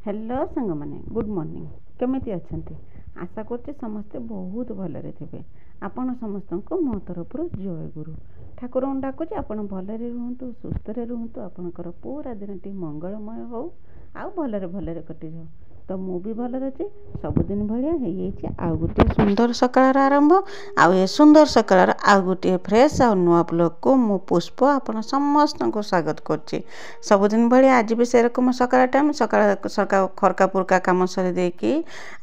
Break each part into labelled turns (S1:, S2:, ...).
S1: Hello सांग मैंने good morning केमिति अछंती आशा करते समस्ते बहुत भलरे थे आपण समस्त को मो तरफ जय गुरु ठाकुर डाकुचे आपण भलरे रुहतु सुस्थ रुहतु आपणकर पूरा दिन टी मंगलमय हो आउ भलरे भलरे कटि जाओ तो मु भी भलरे अच्छे सबुदिन भाया आउ गोटे सुंदर सकाळ आरंभ आउ ए सुंदर सकाळ आउ गोटे फ्रेश आ नुआ ब्लॉग को मु पुष्प आपण समस्त को स्वागत करछि सबुदिन भाया आज भी से रकम सकाळ टाइम सकाळ खरका पुरका काम सरी देकी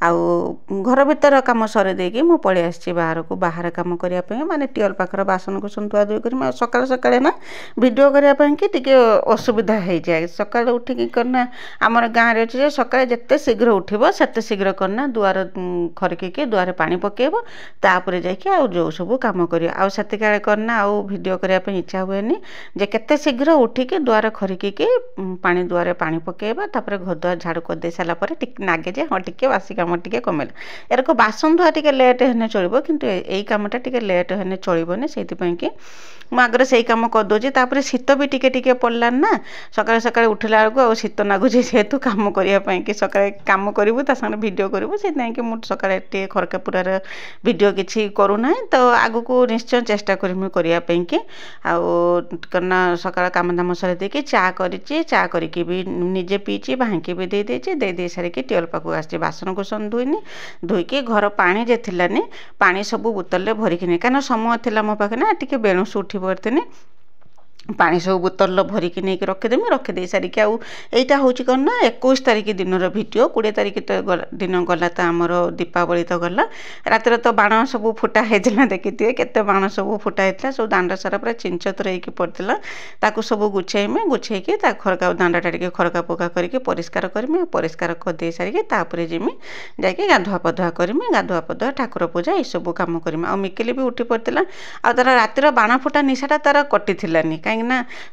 S1: आउ घर भीतर काम सरी देकी मु पळि आछि बाहर को बाहर काम करिया पे माने टियल पाखर बासन को संतुआ दुई करी सकाळ सकाळ ना वीडियो करिया पे कि टिके असुविधा हो जाए सकाळ उठिकी करना हमर गाँ रे अछि सकाळ जत्ते शीघ्र उठिबो सेते शीघ्र करना दुआर खरकी दुआरे पानी पकेबो तापर जाके आ जो सब काम करियो आ सेते काळे करना आ वीडियो करिया पे इच्छा हुएनी जे केते शीघ्र उठिकी दुआर खरकी पानी दुआरे पानी पकेबा तापर घर दुआर झाड़ू कर दे साला पर टिक नागे जे हाँ टिके बासी काम टिके कमेला एरको बासन धुआ टिके लेट हेने चलिबो किंतु एई कामटा टिके लेट हेने चलिबोनी सेति पई कि मु आगरे सेई काम कर दोजी तापर शीत भी टिके टिके पड़ला ना सकाळे सकाळे उठिला बेलको आ शीत नागुजी जेतु काम करिया पई कि सकाळे काम करिवु ता संगे वीडियो करिवु से नै कि मु सकाळे टे खरकापुरार वीडियो किछि करू नै तो आगु को निश्चय चेष्टा करिमु करिया पई कि आ करना सकाळ काम दाम सरे दे कि चा करिछि चा करिकि भी निजे पीछि भांकी भी दे देछि दे सारे कि टियल पाखु आछि बासन कुसन धुइनी धुइकी घर पानी जे थिलानी पानी सब बोतल रे भरिकिनी काना समय थिला मो पाखे ना टिके बेणुस उठी पड़तनी पानी सब बोतल भरिकी नहीं रखिदेमी रखिदे सारिक आईटा हूँ कौन ना 21 तारिख दिन भिडियो 20 तारिख तो दिन गला तो आमर दीपावली तो गला रात तो बाण सब फुटा होता देखी केते बाण सब फुटा होता सब दांड सारा पूरा चिंचतर होगी पड़ता ताकू सब गुछेमी गुछेकी खरका दांडा टे खरका पका करके परिष्कार करमी परिष्कार करदे सारिकी तापर जिमी जाकि गाधुआ पधुआ करमी गाधुआ पधुआ ठाकुर पूजा ये सब कम करमी आ मिकिली भी उठी पड़ता आ तार रातिर बाण फुटा निशाटा तार कटि कहीं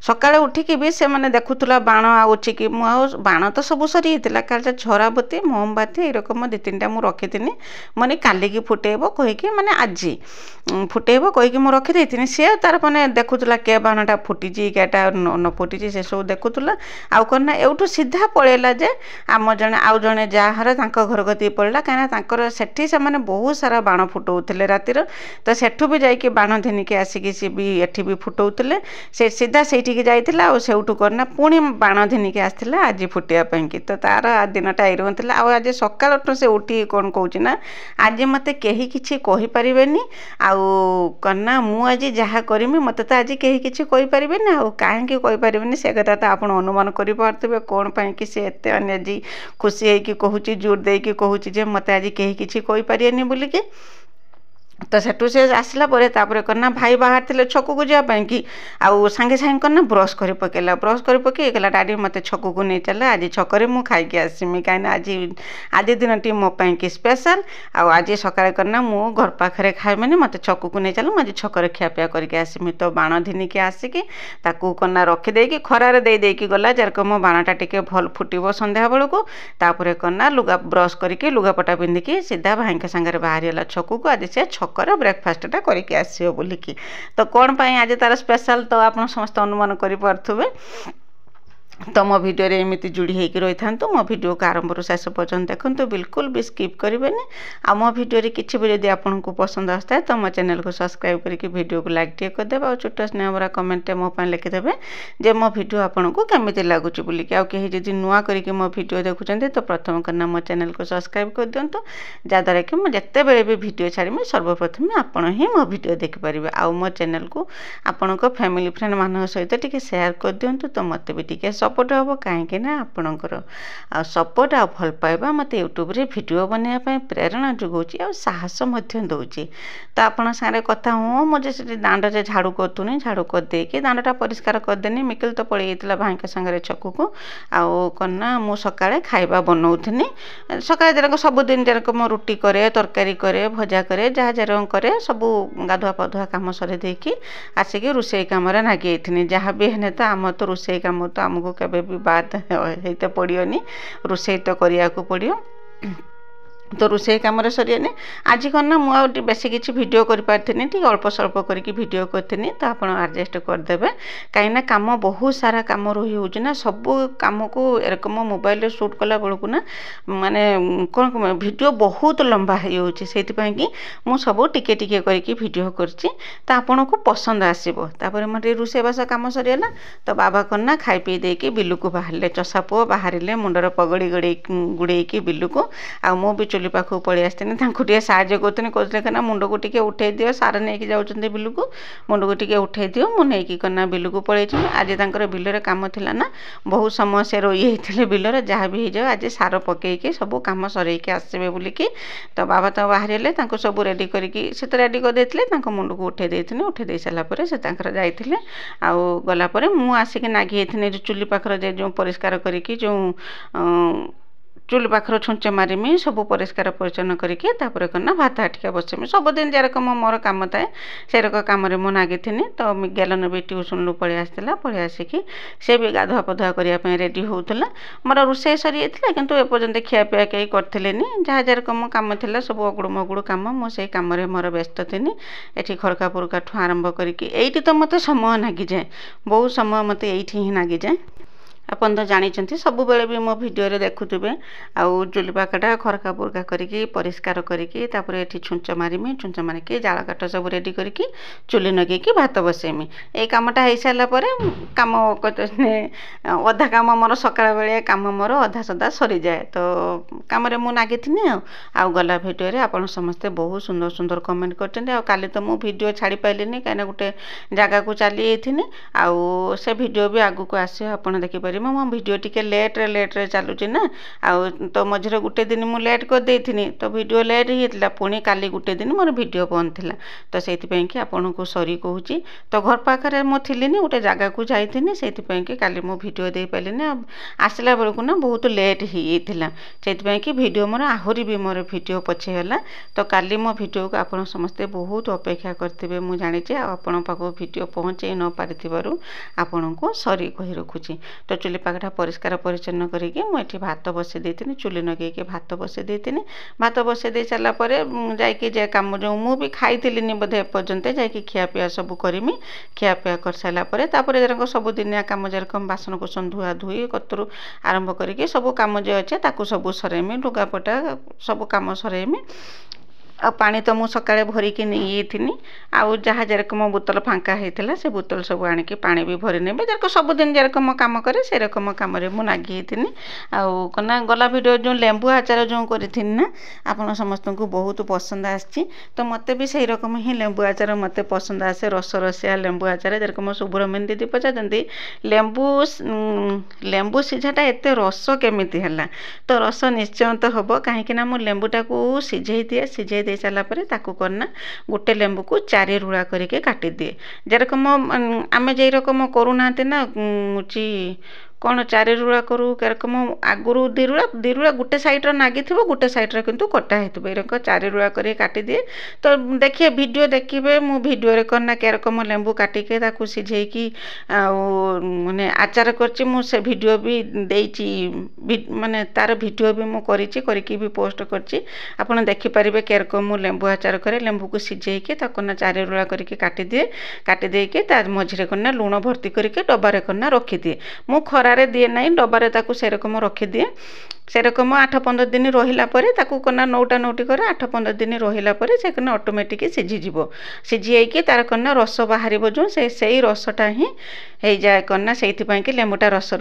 S1: सकाଳେ उठिकी भी से मैंने देखुला बाण आउची कि बाण तो सब सरी होता काल झराबती मोमबाती एरकम 2-3टा मुझे रखी मैंने कालिकी फुटेब कहीकि माने आज फुटेब कहीकि मुझे रखी सी तार मैंने देखुला के बाणटा फुटी क्या न फुटी से सब देखुला आउ कौन एवठू सीधा पलैला जे आम जड़े आउ जड़े जार घर गति पड़ा कहीं सेठी से मैंने बहुत सारा बाण फुटाऊे रातिर तो सेठू भी जाकि बाण धनिकी आसिकी सी भी एठी भी फुटाऊे से सीधा से जाइला सेठू करना पुणी बाण धनिकी आसला आज फुटापी कि तो तार दिनटा आई रहा आज सकाल से उठी कौन कौन ना आज मत कहीं किसी कहीपर आउ करना मुझे जहाँ करमी मत तो आज कहीं किसी कहीपर आउ कहीं कहीपर से कथा तो आप अनुमान करें कौन पाई कि से एत आज खुशी होगी कहूँ जोर देकी कहूँ मत आज कहीं किसी कहीपर बोलिकी तो सेठू से आसला करना भाई बाहर थे छक को जावाई कि आउ सांगे सांगे करना ब्रश कर पकेला ब्रश कर पकईला डाडी मत छक को नहीं चला आज छकरे मु खाई आसमी कहीं आज दिन टी मोपाई कि स्पेशल आज सकाଳେ करना मु घर पाखे खाइबनी मत छक को नहीं चला मुझे छकरे खियापिया करके आसमी तो बाण धिनिकी आसिकी ताकू करना रखिदेकी खरार देकी गला जरक मो बाणटा टिके भल फुटब संध्या बेलू तापर करना लुगा ब्रश करके लुगापटा पिंधिकी सीधा भाई सागर बाहरीगला छक को आज से छकर ब्रेकफास्टा करके आसो बोलिकी तो कौन पाई आज तार स्पेशल तो आप समस्त अनुमान करें तो मो भिडियो एमती जोड़ी होकर रही था मो भिडियो को आरंभ शेष पर्यटन देखो बिल्कुल भी स्किप करेंगे आ मो भिडियो किसी भी जब आपको पसंद आसता है तो मो चैनल को सब्सक्राइब करके वीडियो को लाइक टे करदे और छोट स्नेह भरा कमेंट मो लिखिदेवे जे मो भिडियो आपको केमी लगुच बोलिकी आ कहीं जब नुआ करके मो भिडियो देखुं तो प्रथम करना मो चैनल को सब्सक्राइब कर दिंतु जहाँद्वारा कि मुझे बेले भी भिडियो छाड़मी सर्वप्रथम आपण ही मो भिडियो देखिपारे आउ मो चैनल को आपण फैमिली फ्रेंड मान सहित टिके शेयर कर दिंतु तो मत भी टिके सपोर्ट हम कहीं आपणकर सपोर्ट आ भल पाइबा मत यूट्यूब रे वीडियो बनाया प्रेरणा जोगाऊँच आ साहस दूची तो आप सारे कथा हाँ मुझे से दांड से झाड़ू करूनी झाड़ू करदेकी दांडा परिष्कार करदेनी मिकिल तो पड़े भाई सागर छक को आउ करना मु सकाଳେ खाइबा बनाऊनी सकाଳେ जरक सबुदिन जरक मो रुटी करे तरकारी करे भजा करे जहाँ जरक करे सब गाधुआ पधुआ कम सरी देकी आसिकी रोषे कम नागी जहाँ भी हेने तो आम तो रोषे कम तो आमको केबे भी बात होते पड़ोनी रोषे तो करने को पड़ो तो रोषे कम सरीनी आज कौन ना मुझे बेस किसी भिड कर अल्प स्वल्प करके भिड करी तो आप आडजस्ट करदे कहीं कम बहुत सारा कम रही होना सब कम को एरकम मोबाइल सुट कला बेलू ना माने कौन भिड बहुत लंबा होती कि मुझ सब टिके टिके करके भिड कर आपन को पसंद आसपर मोटे रोषेबास कम सरीगला तो बाबा कौन ना खाई पी देकी बिलू को बाहर चषा पुओ बाहर मुंडर पगड़ी गुड़े बिलू को आ मु भी चुली पाखु पलि आसनी टे साहय करते कहते मुंड को टे उठे दियो सार नहीं जाऊँ बिलू को मुंड को टे उठे दियो मुझे करना बिलू को पलि आज तक बिलर कम थिला ना बहुत समय से रही होते बिलर जहाँ भी हो आज सार पकईकि सब कम सरईकि आसबे बोलिकी तो बाबा तो बाहर सब रेडी करके तो रेडी करदे मुंड को उठे देते उठे दे सारापर से जाते आगलापर मु आसिक नागी चुली पाखर जो परिष्कार करके जो चुली पाखर छुंच मारिमी सब परिष्कार परिच्छन्न करके करना भात हाटिका बसमी सबुदिन जेरकम मोर कम थाए सेरक कम मु नागी तो गैलन भी ट्यूशन रु पलि आसला पलि आसिकी से भी गाधुआ पधुआ करने रेडी होता मोर रोषे सरी जाता किंतु एपर्यंत खियापिया कहीं करते जहाँ जेरकम कम था सब अगुड़ मगुड़ कम मुझे कम मोर व्यस्त थी ये खड़का पुरका ठू आरंभ करके तो मत समय लगी जाए बहुत समय मत ये ही लगी जाए आपन तो जानते सब बेले भी मो भिडियो देखुवे आउ चुली पाखटा खरका पुरका करके परिष्कार करके ये छुंच मारिमी छुंच मारिकी जाल काट सब रेडी करके चुली नगेकी भात बसेमी ये कमटा हो सारापर कम अधा कम मोर सकाळ बेले कम मोर अधा सदा सरी जाए तो कम मु नागी आ गला भिडियो आपन समस्ते बहुत सुंदर सुंदर कमेंट कर तो मु भिडियो छाड़ी पाइलिनी कहीं गोटे जगह को चली जाइथिनी आउ से भिडियो भी आगु को आसे आपन देखिपारे मो भिडियो टिके लेट्रे चलुची ना आउ तो मझे गोटे दिन मु लेट कर देथिनी तो भिडियो लेट होता पुणी काली गोटे दिन मोर भिडियो बंद थिला तो सेइथिपई कि आपन को सॉरी कहूची तो घर पाखरे मो थिलिनी गोटे जगह को जाइथिनी सेइथिपई कि काली मो भिडियो दे पाइलिनी आसला बेलू ना बहुत लेट होइथिला सेइथिपई कि भिडियो मोर आहुरी भी मोर भिडियो पछे होला तो काली मो भिडियो को आपन समस्ते बहुत अपेक्षा करथिबे मु जानिचे आपन पाखो भिडियो पहुँचे न पारिथिबारु आपन को सॉरी कहि रखुची तो चुली पाखटा परिष्कार परिच्छन्न करके मुझे भात बसई देती चुली नगेकी भात बसई देती भात बसई दे सारापर जा कम जो मु भी खाई बोधे एपर्यंत जा खियापिया सब करमी खियापिया कर सारापर जरक सब दिनिया कम जेरकम बासन कुसन धुआ धुई कतरू आरंभ करके सब कम जो अच्छे सब सरेमी लुगापटा सब कम सरेमी आ पानी तो मु सकाळे भरिकी नहीं थी आउ जहाँ जेरकम बोतल फांका होता से बोतल सब आणिकी पानी भी भरी नेबे जेरक सबुदिन जेरकम कम करे से रकम कम मु नागी थी आउ कना गला भिडियो जो लेंबू आचार जो करी ना आपन समस्त को बहुत पसंद आसी तो मत भी सही रकम ही लेंबू आचार मत पसंद आसे रस रसिया लेंबू आचार जेरकम सुब्रमण्य दीदी पचारती लेंबू सीझाटा एत रस केमिति हैला तो रस निश्चय तो हम कहीं मु लेंबूटा को सीझे दिए सीझे दे सारापर ताकू करना गोटे लेंबू को 4 रुड़ा करके काटी दिए जेरकम आमे जे रकम करूना ना कौन 4 रुड़ा करूँ केरकम आगुरी दिरुड़ा गोटे सैड्र नागी गोटे सैड्र किंतु कटा होता एरक 4 रुड़ा कर काटी दिए तो देखिए वीडियो देखिए मु वीडियो करना केरकम लेंबू काटिके ताकू सिझेकी माने आचार करछि मु से वीडियो भी देइछि माने तार वीडियो भी मु करिछि करके भी पोस्ट करछि आपन देखि परिबे केरकम मु लेंबू आचार करे लेंबू को सिझेकी ताकू ना 4 रुड़ा करके काटी दिए काटी देके ता मझिरे करना लूण भर्ती करके डब्बारे करना रखी दिए मु खरा दिए ना डबारे से रकम रखीदिए से रकम 8-15 दिन रहिला परे ताकू कना नौटा नौटी करे 8-15 दिन रहिला परे से कना ऑटोमेटिक सिझीजिवो सिझीकी तार कना रस बाहर जो से रसटा ही हो जाए कना से लेंबूटा रस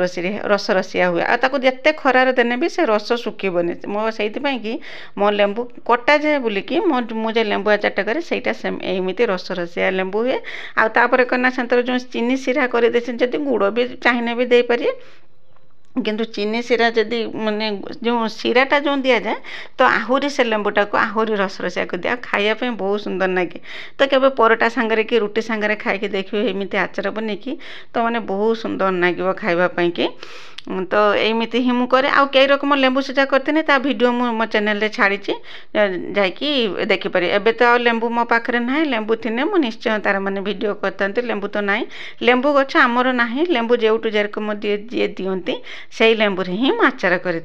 S1: रसिया हुए आ ताकू जेते खरार देने भी से रस सुखीबनी मो से कि मो लेंबू कटा जाए बोलिकी मुझे लेंबू आचारटा करे सेटा एमती रस रसिया लेंबू हुए आपर कना से जो चीनी सिरा कर जदि गुड़ भी चाहिए भी दे पारे किंतु चीनी सिरा जदि माने जो सिराटा जो दि जाए तो आहुरी से लेंबूटा को आहुरी रस रसिया को दिया खायापे बहुत सुंदर लगे तो केबे परोटा सांगरे कि रुटी सांगरे खाई देखिए एमती आचार बनैकी तो माने बहुत सुंदर लगे खाइबापी कि तो एमती ही मुझे करे आउ कई रकम लेंबू सीझा करते ता वीडियो मो चैनल छाड़ी जाकि देखिपारे एबे तो लेंबू मो पाखरे ना लेंबू थिने मु निश्चय तार माने वीडियो करते लेंबू तो ना लेंबू गछ आमर ना लेंबू जेउटू जेरकम जी दियंती से लेंबू ही आचार करी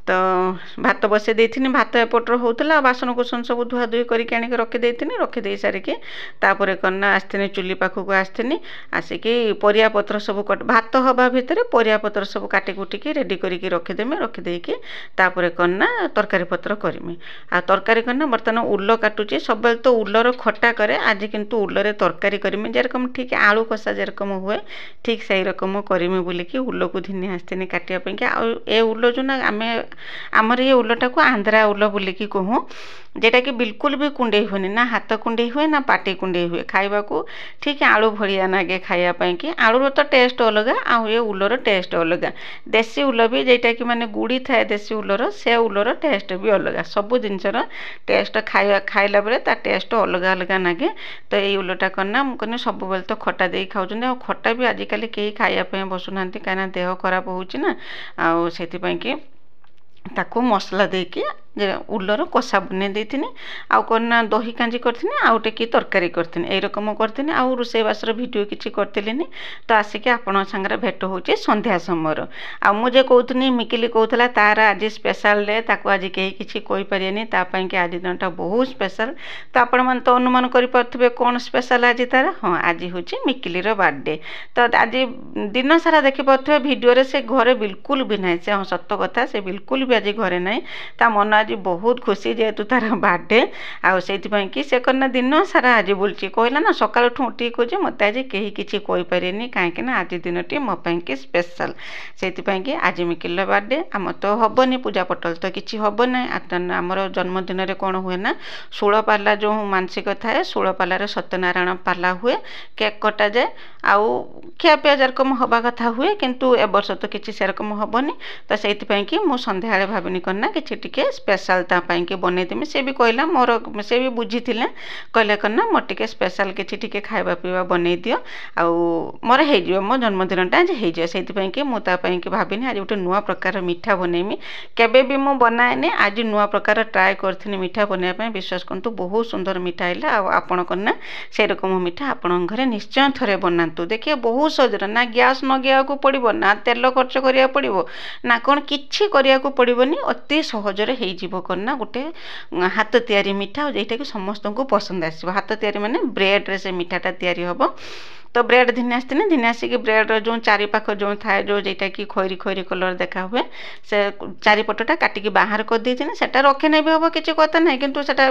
S1: तो भात बसई देथिनी भात एपटर होउतला बासन कुसन सब धुआ धुई करके आनिक रखी देथिनी रखी दे सारिके तापर करना आस्थिनी चुली पाखक आस्थिनी आसिकी परिया पत्र सब भात हवा भितर परिया पत्र सब काटी कुटिकी रेडी करके रखीदेमी रखीदेकी तापर करना तरकारी पत्र करमी आ तरकारी करना बर्तमान उल्ल काटुची सब तो उल्लर खटा करे आज किंतु उल्लरे तरकारी करमी जेरकम ठीक आलू कषा जेरकम हुए ठीक सही रकम करमी बोलिकी उल्ल को धिनी आस्थिनी काटिया पे आ ए उल्ल जो ना आमे आमर ये उल्लटा को आंध्रा उल्ल बोलिकी कहूँ जेटा कि बिल्कुल भी कुंडे हुए ना हाथ कुंडे हुए ना पाटी कुंडे हुए खाइबा को ठीक आलू भलिया नागे खाइबा कि आलूर तो टेस्ट अलग आउ ये उल्लर टेस्ट अलग देसी उल्ल भी जेटा कि माने गुड़ी थाए देसी उल्लर से उल्लर टेस्ट भी अलग सब जिनसर टेस्ट खाइला बेले ता टेस्ट अलग अलग नागे तो ये उल्लटा करना मुझे सब बेले तो खटा दे खाऊँ आ खटा भी आजिकल कहीं खाइबा बसुना कहीं देह खराब होना आउ से ताको मसला देकी उल्लर कषा बने देथिनी आउ करना दही कांजी करथिनी आउ टेकी तरकारी करथिनी ए रकम करथिनी आउ रोषेई बासर वीडियो किछि करथिलिनी तो आसिके आपण संगे भेट होची संध्या समयर आ मु जे कहउथनी मिकिली कहउथला तार आज स्पेशल डे ताको आज केही किछि कोइ परियनी ता पई के आज दिनटा बहुत स्पेशल तो आपण मन तो अनुमान करि परथबे कोन स्पेशल आज तार हां आज होची मिकिली रो बर्थडे तो आज दिन सारा देखि परथबे वीडियो रे से घरे बिल्कुल भी नै से सत्य कथा से बिल्कुल भी आज घरे नै ता मन आज बहुत खुशी जेहेतु तार बर्थडे आउ से कि से करना दिन सारा आज बुलची कहला ना सकाल उठी कहे मत आज कहीं किसी कहीपरेनि कहीं आज दिन टी मो कि स्पेशल से आज मिकिल बर्थडे आम तो हेनी पूजा पटल तो किसी हम ना आमर जन्मदिन में कौन हुए ना 16 पाला जो मानसिक थाए 16 पालार सत्यनारायण पाला हुए केक कटा जाए आउ खियापिया जेरकम हवा कथा हुए किंतु ए वर्ष तो किसी सेरकम हेनी तो से कि सन्ध्या भाविनी करना कि स्पेशल तापाई के बनईदेमी से भी कहला मोर से भी बुझी कहले करना मोर टिके स्पेशल किसी खाइबा पीवा बनई दियो आउ मोर हो मो जन्मदिनटा आज हो से कि मुझे कि भाविनी आज गोटे नुआ प्रकार मिठा बनईमी केबे भी मु बनाएनी आज नुआ प्रकार ट्राए करथिनी मिठा बनवाई विश्वास करतु बहुत सुंदर मिठा है आपण करना से रकम मिठा आपण घरे निश्चय थरे बनातु देखिए बहुत सहज ना गैस नगेया को पड़ो ना तेल खर्च करिया पड़ो ना कौन किछि करिया को पड़ोनी अति सहजरे हो करना गोटे हाथ तैयारी मिठा जेटा कि समस्त को पसंद आसो हाथ तैयारी माने ब्रेड रे से मिठाटा तैयारी हम तो ब्रेड धिने आसती धिने आसिक ब्रेड जो चारिपाख जो थाए जो जेटा कि खैरी खैरी कलर देखा हुए से चारिपटा काटिकी बाहर कर देती सेटा रखे नहीं भी हम किसी कथा ना किंतु सेटा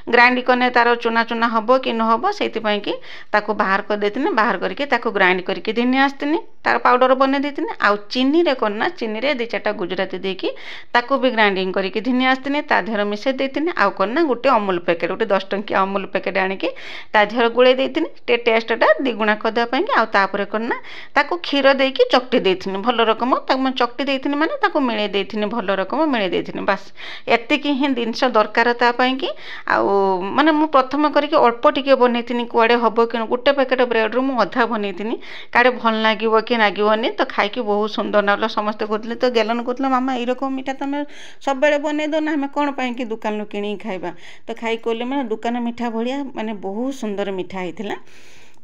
S1: ग्राइंड करने तार चुना चुना हम कि न हम से बाहर कर देती बाहर करके ग्राइंड करके धिने आसती तार पाउडर बने देती आउ चीनी रे करना चीनी रे 2-4टा गुजराती देकी ताको भी ग्राइंडिंग करके धिने आसती ता देहर मिसे देती आउ करना गोटे अमूल पैकेट गोटे 10 टंकिया अमूल पैकेट आनिकी ता देहर गुड़े देती टेस्टटा दिगुणा करदेपाई आउ तापर करना ताको क्षीर देकी चकटी देथिनी भल रकम चकटी देथिनी माने ताको मिले देथिनी भल रकम मिले देथिनी बास एतिकी ही जिनस दरकार तापाई कि आउ माने मु प्रथम करके अल्प टिके बनैथिनी कुआडे हबो कि गोटे पैकेट ब्रेड रु मु अधा बनैथिनी काडे भल लागिवो कि नागिवोनी तो खाइकी बहुत सुंदर लागलो समस्त कहथिले तो गेलन कहथिले मामा ए रकम मिठा तमे सब बेले बनै दो ना हमें कोन पाई कि दुकान नु किनी खाइबा तो खाई कहले माने दुकान मिठा भलिया माने बहुत सुंदर मिठा हैथिला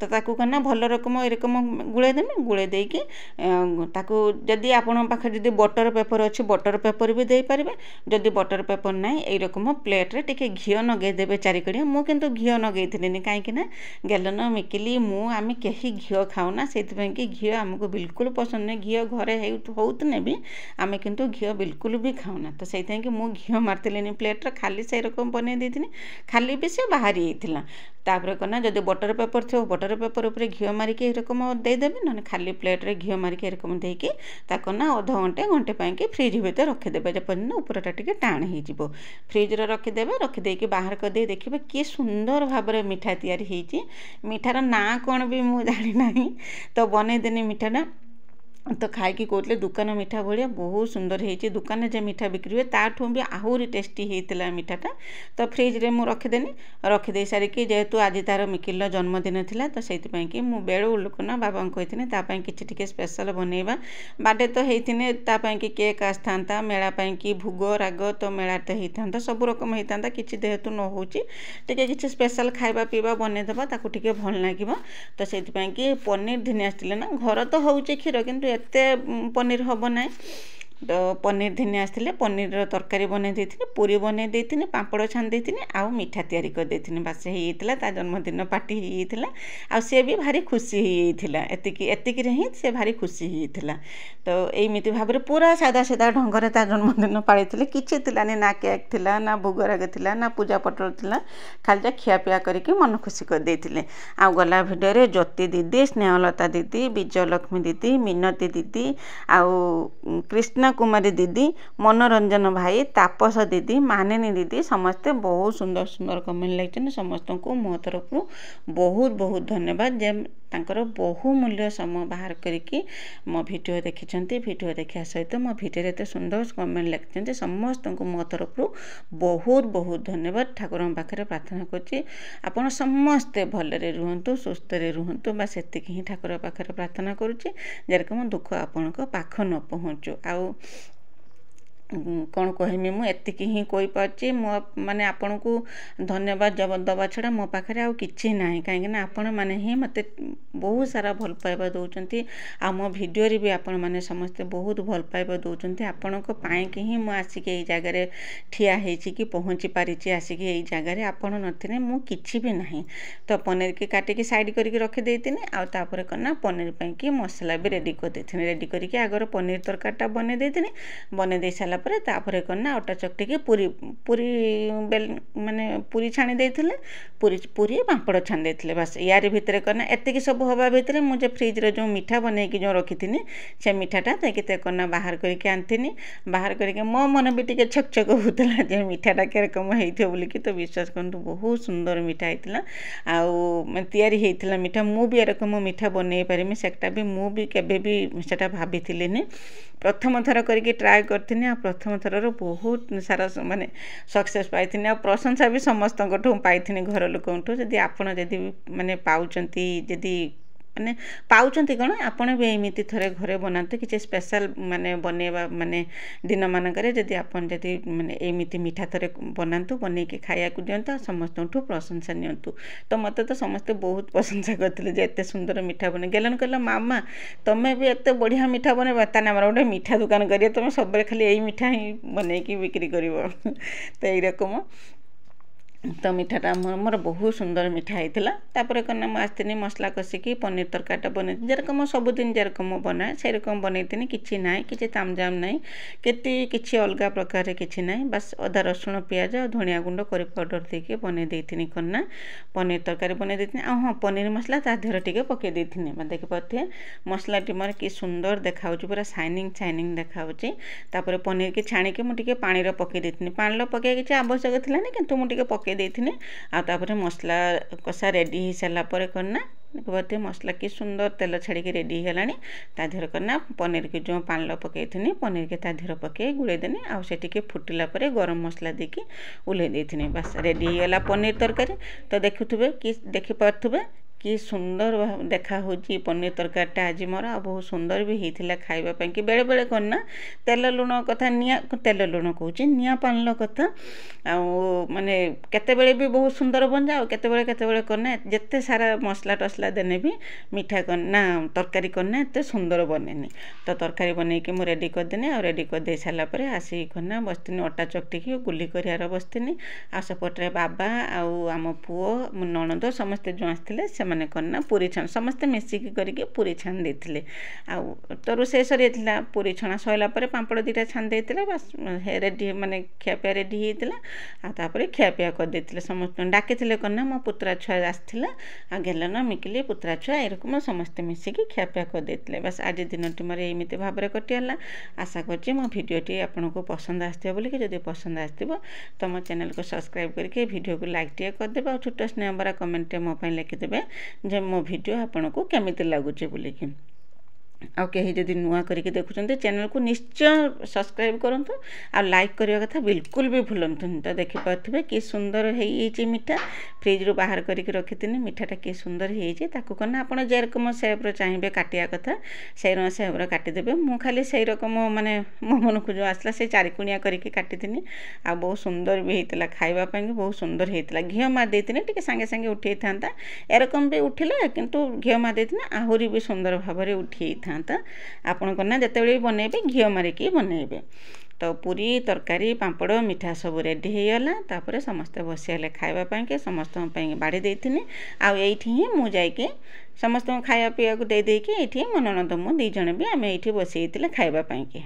S1: तो ताकू करना भल रकम एरकम गुड़े देमी गुड़े देकी ताकू जदि आपण पाखे जदि बटर पेपर अच्छी बटर पेपर भी दे पारे जदि बटर पेपर ना यरकम प्लेट रे टिके घी नगे देबे चारिकड़िया मु किंतु घी नगे कहीं गेलन मिकिली मु आम कहीं घी खाऊना से कि घी आमको बिल्कुल पसंद नहीं घी घरे होने भी आम किंतु घी बिल्कुल भी खाऊना तो से मु घी मारती प्लेट रे खाली से रकम बने देती खाली भी से बाहरी होता तापर करना जदि बटर पेपर थो बटर पेपर उपर घी मारिक एरकम देदेवी ना खाली प्लेट रे घी मारिक एरकम देकी ना अध घंटे घंटे पाई फ्रिज भीतर रखिदेवे जपर्यंत उपरटा टिके टाण हो फ्रिज रे रखिदेवे रखिदेकी बाहर करदे देखिए कि सुंदर भाव में मिठा तैयारी होती मिठार ना कौन भी मुझे जानी ना तो बनईदेनी मिठाटा तो खाई कहते दुकान मिठा भाया बहुत सुंदर होती दुकान जो मिठा बिक्री हुए ताठू भी आहरी टेस्टी होता मिठाटा तो फ्रिज रे मु रखिदेनी रखिदे सारिकी जेहेतु आज तार मिकिल जन्मदिन थिला तो से मुझे बेलू लोकना बाबा कही कि स्पेशल बनइबा बार्डे तो होती कि केक आसता मेलापाई कि भोग राग तो मेलाटे होता सब रकम होता कि जेहेतु न हो कि स्पेशल खाइबा पीवा बनईदेवा ताकू भल लगे तो से कि पनीर धिने आसते ना घर तो हूँ क्षीर किंतु एते पनीर हम ना तो पनीर दिने आसते पनीर तरकारी बनई देती पूरी बनई देती पापड़ छाणी देती आउ मिठा तैयारी कर देती बास होता ता जन्मदिन पार्टी होता आ सी भी भारी खुशी होता एतिक ही सी भारी खुशी होता तो यमी भाव में पूरा सादा सादा ढंग से जन्मदिन पाली किसी ना केक थिला ना भोगराग थिला ना पूजा पटल थिला खाली खियापिया करके मन खुशी कर देते आ गला भिडियो ज्योति दीदी स्नेहलता दीदी विजयलक्ष्मी दीदी मिनती दीदी आउ कृष्ण कुमारी दीदी मनोरंजन भाई तापस दीदी मानिनी दीदी समस्ते बहुत सुंदर सुंदर कमेंट लगे समस्त को मो तरफ बहुत बहुत धन्यवाद जे तांकर बहुमूल्य समय बाहर करके मो वीडियो देखिछंती वीडियो देखा सहित मो वीडियो एत सुंदर कमेंट लिखिं समस्त को मो तरफ बहुत बहुत धन्यवाद ठाकुर पाखे प्रार्थना करछि आपण समस्ते भलरे रुहंतु सुस्थ रे रुहंतु बस एतिक ही ठाकुर पाखे प्रार्थना करुछि जेरकम दुख आपण पाख न पहुँचू आउ कौन कहमी मुझे ही कहीपारे मो माने आपण को धन्यवाद जब दवा छड़ा मो पाखे आउ किछि नाही कहीं आपण मैंने ही मत बहुत सारा भल पाइबा दौरान आ मो भिडियो भी आपण मैंने समस्ते बहुत भल पाइबा दौरान आपण कि ही मुझे आसिक यही जगार ठिया कि पहुँची पारी आसिक यही जगार आपण नथिने मु किछि भी नाही तो पनीर की काटिकी साइड करके रखी देतिनी आ तापर करना पनीर ପାଇଁ कि मसला भी रेडी कर देथिनी रेडी करके आगर पनीर तरकारीटा बने देतिनी बने दे साला पर तापर करना अटा चकटी के पूरी पूरी बेल माने पूरी छाणी देथिले पूरी पापड़ छाणी देथिले बस यार भितर करना एतिक सब हवा भितर मुझे फ्रिज रे जो मीठा बने कि जो रखी से मीठाटा ते करना बाहर करके आनथिनी बाहर करके मो मन भी टिके छक छक होतला जे मीठाटा के रकम हेइथो बोली कि तो विश्वास करंतु बहुत सुंदर मीठा हेइतला आउ तैयारी हेइतला मीठा मु भी एरकम मीठा बनै पारिमी सेटा भी मु भी केबे भी सेटा भाबिथिलिनी प्रथम थर करके ट्राए करथिनी आ प्रथम थर बहुत सारा माने सक्सेस पाइथिनी आ प्रशंसा भी समस्त पाइथिनी घर लोकंठू जदि आपण जदि माने पाउचंती जदि माने पाउचंती कौन आपण भी एमती थरे घरे बनाते किसी स्पेशल माने बनेबा माने दिन मानकरे जदि आपण जदि माने एमती मीठा थरे बनातु बनै के खाया को दियंतु समस्त प्रशंसा नियंतु तो मते तो समस्ते बहुत प्रशंसा करथिले जे एते सुंदर मीठा बने गेलन कहला मामा तमे भी एते बढ़िया मीठा बनेबा ताने हमर गोटे मीठा दुकान करिए तमे सब बेले खाली एई मीठा ही बनै की बिक्री करिवो तो एई रकम तो मीठाटा मोर बहुत सुंदर मीठा होता तापर कना आसती मसला कषिकी पनीर तरकारीटा बन जेरकम सबुदिन जेरकम बनाए से रकम बनईनी कि ना कि तामजाम ना कि अलग प्रकार कि ना बस अदा रसुण पियाज और धनिया गुंड करी पाउडर देके बनई देती कना पनीर तरकारी बनई देती हाँ पनीर मसला ता देहर टिके पकई देती देखिपे मसलाटी मोर कि सुंदर देखा पूरा शाइनिंग शाइनिंग देखा तापर पनीर की छाणिकी मुझे पानी पकई देती पानी पकई किसी आवश्यक थी कि मुझे पकई देथिने आ तापर मसला कषा रेडी हो सारा पर करना देखते मसला कि सुंदर तेल छाड़ी रेडी होलानी ता देहर करना पनीर की जो पानी पकई थी पनीर के ता देहर पकई गुड़े देने आ से टिके फुटिला पर गरम मसला देकी उल्हे देथिने बस रेडी होगा पनीर तरकारी तो देखुथे कि देखि पार्थुबे कि सुंदर देखा होची पनीर तरकारीटा आज मोर आ बहुत सुंदर भी होता खाइबा कि बेले बेले करना तेल लुण कथा निया तेल लुण कहूँ निया पानी कथा माने केतेबेले भी बहुत सुंदर बन जाओ केतेबेले करना जिते सारा मसला टसला देने भी मीठा करना तरकारी करना एत सुंदर बनेनी तो तरकारी बनईकि मुझे रेडी करदेनी आ रेडी कर दे सारा पर आसी करना बसतीनी अटा चकटिकी गुली कर बसतीनी आ सेपटे बाबा आम पुओ नणंद समस्ते जो आसते मैंने करना पूरी छाण समस्ते मिसिकी करके पूरी छाण देते तो रोषे सरी पूरी छणा सैला पर पापड़ दीटा छाण देते बस रेडी माने खियापिया रेडी होता तापर खियापिया कर देते समस्त डाकी करना मो पुतरा छुआ आसला गेलन मिकिली पुतरा छुआ एरकम समस्ते मिसिकी खियापिया कर देते बस आज दिनटी मोर एमती भाव में कटिगला आशा करछि मो भिडियोटी आपको पसंद आसथिबो बोलिक जदि पसंद आसथिबो तो मो चैनल को सब्सक्राइब करके वीडियो को लाइक टे करदेबे और छोट स्नेह भरा कमेंट मो पई लिखिदेबे जे मो भिडियो आपको केमिति लागुचे बोलिकी आ कहीं जदि नुआ करके देखुं चैनल को निश्चय सब्सक्राइब करूँ आ लाइक करने कथा बिल्कुल भी भूलतुनि तो देखिपे कि सुंदर हो मीठा फ्रिज रू बाहर करके रखी थी मीठाटा कि सुंदर हो करना आप जेरकम सेप्र चाहिए काटिया कथा से सेप्र काटिदेवे मु खाली से रकम माने मो मन को जो आसला से चारिकुणिया करके काटी थी आ बहुत सुंदर भी होता खावाई बहुत सुंदर होता घी मार देती टे सागे सागे उठे था एरकम भी उठिला किंतु घी मार देती आहरी भी सुंदर भाव में उठी था କରିଥାନ୍ତା। ଆପଣଙ୍କ ନା ଯେତେବେଳେ ବି ବନେଇବେ ଘିଅ ମାରିକି ବନେଇବେ। ତ ପୁରୀ ତରକାରୀ ପାମ୍ପଡ଼ ମିଠା ସବୁ ରେଡ଼ି ହେଇଗଲା। ତାପରେ ସମସ୍ତେ ବସିଗଲେ ଖାଇବା ପାଇଁକି, ସମସ୍ତଙ୍କ ପାଇଁ ବାଢ଼ି ଦେଇଥିନି। ଆଉ ଏଇଠି ହିଁ ମୁଁ ଯାଇକି ସମସ୍ତଙ୍କୁ ଖାଇବା ପିଇବାକୁ ଦେଇକି ଏଇଠି ମୋ ନଣନ୍ଦ ମୁଁ 2 ଜଣ ବି ଆମେ ଏଇଠି ବସିଯାଇଥିଲେ ଖାଇବା ପାଇଁକି।